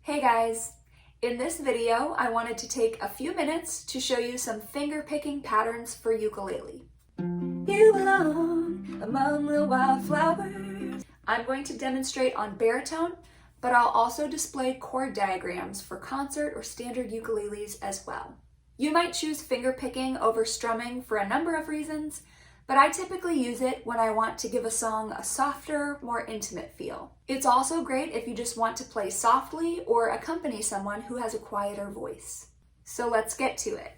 Hey guys! In this video, I wanted to take a few minutes to show you some finger picking patterns for ukulele. You belong among the wildflowers. I'm going to demonstrate on baritone, but I'll also display chord diagrams for concert or standard ukuleles as well. You might choose finger picking over strumming for a number of reasons, but I typically use it when I want to give a song a softer, more intimate feel. It's also great if you just want to play softly or accompany someone who has a quieter voice. So let's get to it.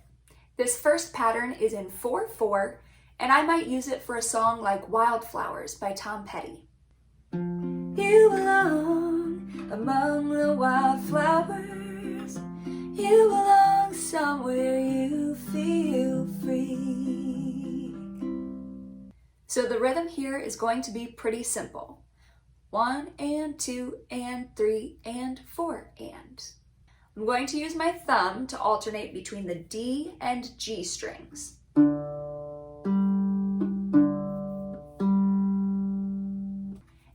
This first pattern is in 4/4, and I might use it for a song like Wildflowers by Tom Petty. You belong among the wildflowers. You belong somewhere you feel free. So the rhythm here is going to be pretty simple. 1 and 2 and 3 and 4 and. I'm going to use my thumb to alternate between the D and G strings.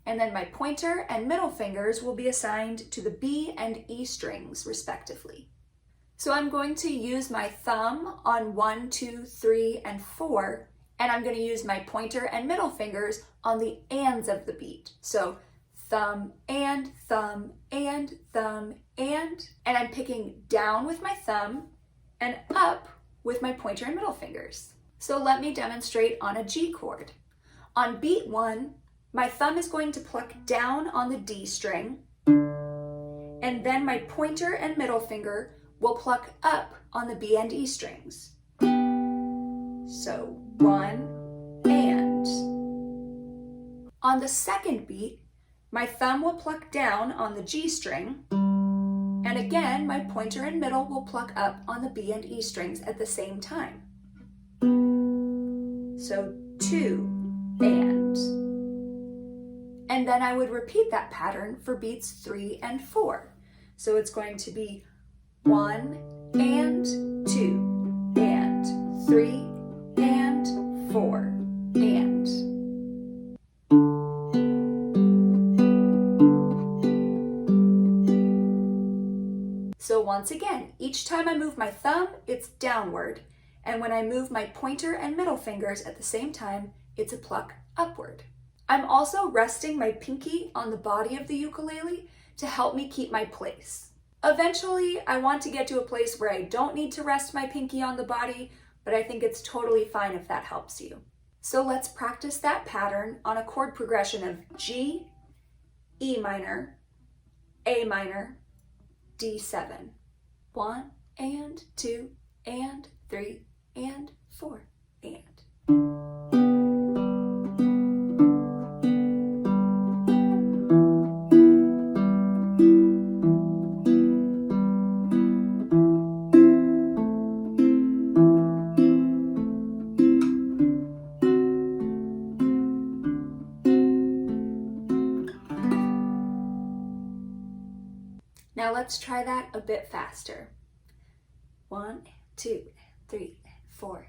And then my pointer and middle fingers will be assigned to the B and E strings respectively. So I'm going to use my thumb on 1, 2, 3, and 4, and I'm going to use my pointer and middle fingers on the ands of the beat. So thumb, and, and I'm picking down with my thumb and up with my pointer and middle fingers. So let me demonstrate on a G chord. On beat 1, my thumb is going to pluck down on the D string, and then my pointer and middle finger will pluck up on the B and E strings. So 1 and. On the second beat, my thumb will pluck down on the G string, and again my pointer and middle will pluck up on the B and E strings at the same time. So 2 and. And then I would repeat that pattern for beats 3 and 4. So it's going to be 1 and 2 and 3 and 4 and. So once again, each time I move my thumb, it's downward, and when I move my pointer and middle fingers at the same time, it's a pluck upward. I'm also resting my pinky on the body of the ukulele to help me keep my place. Eventually, I want to get to a place where I don't need to rest my pinky on the body, but I think it's totally fine if that helps you. So let's practice that pattern on a chord progression of G, E minor, A minor, D7. 1 and 2 and 3 and 4 and. Now let's try that a bit faster. 1, 2, 3, 4.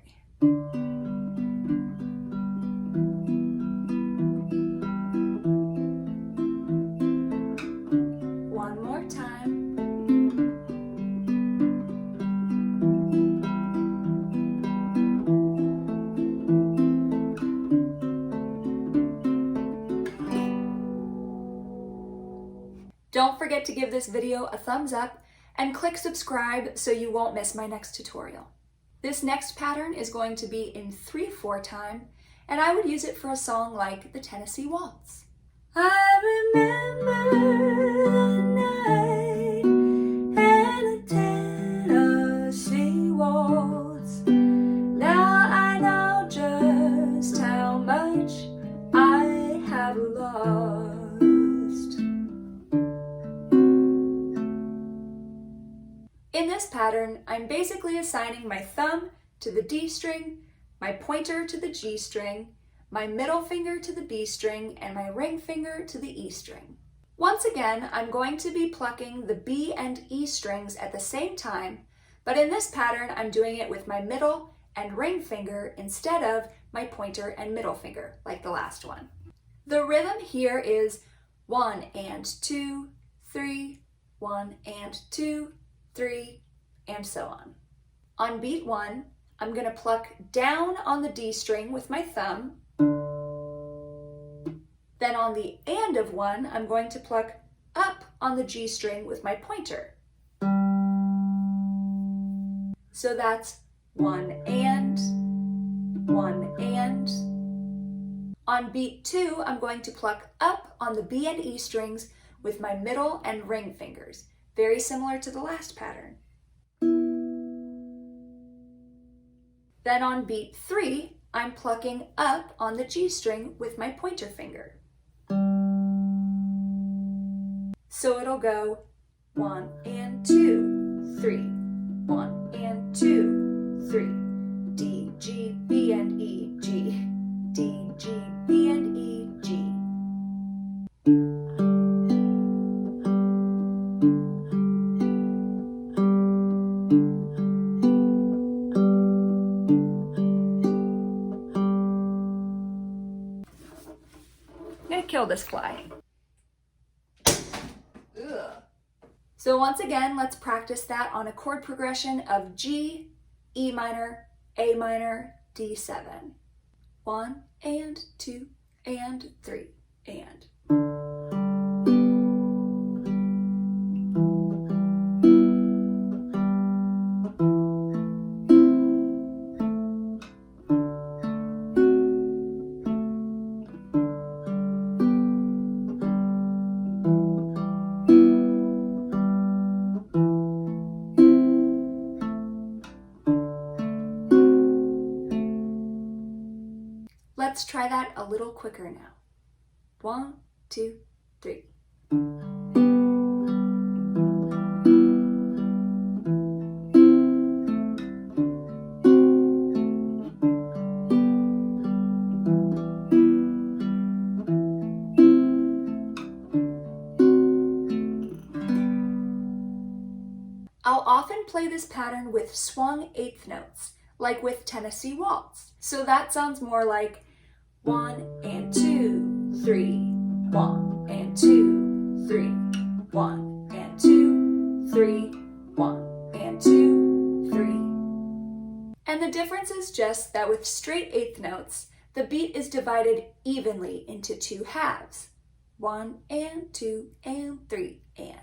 One more time. Don't forget to give this video a thumbs up and click subscribe so you won't miss my next tutorial. This next pattern is going to be in 3/4 time, and I would use it for a song like the Tennessee Waltz. I remember the night and the Tennessee Waltz. Now I know just how much I have lost. In this pattern, I'm basically assigning my thumb to the D string, my pointer to the G string, my middle finger to the B string, and my ring finger to the E string. Once again, I'm going to be plucking the B and E strings at the same time, but in this pattern, I'm doing it with my middle and ring finger instead of my pointer and middle finger, like the last one. The rhythm here is 1 and 2, 3, 1 and 2, 3, and so on. On beat 1, I'm going to pluck down on the D string with my thumb. Then on the and of 1, I'm going to pluck up on the G string with my pointer. So that's 1 and, 1 and. On beat 2, I'm going to pluck up on the B and E strings with my middle and ring fingers, very similar to the last pattern. Then on beat 3, I'm plucking up on the G string with my pointer finger. So it'll go 1 and 2, 3, 1 and 2, 3, D, G, B and E, G, D, G, B and E, G. I'm gonna kill this fly. Ugh. So once again, let's practice that on a chord progression of G, E minor, A minor, D7. 1 and 2 and 3 and. Let's try that a little quicker now. 1, 2, 3. I'll often play this pattern with swung eighth notes, like with Tennessee Waltz. So that sounds more like 1 and 2, 3, 1 and 2, 3, 1 and 2, 3, 1 and 2, 3. And the difference is just that with straight eighth notes, the beat is divided evenly into 2 halves. 1 and 2 and 3 and.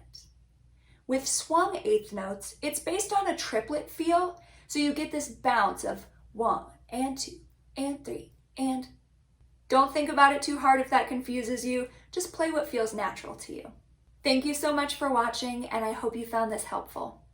With swung eighth notes, it's based on a triplet feel, so you get this bounce of 1 and 2 and 3 and. Don't think about it too hard if that confuses you, just play what feels natural to you. Thank you so much for watching, and I hope you found this helpful.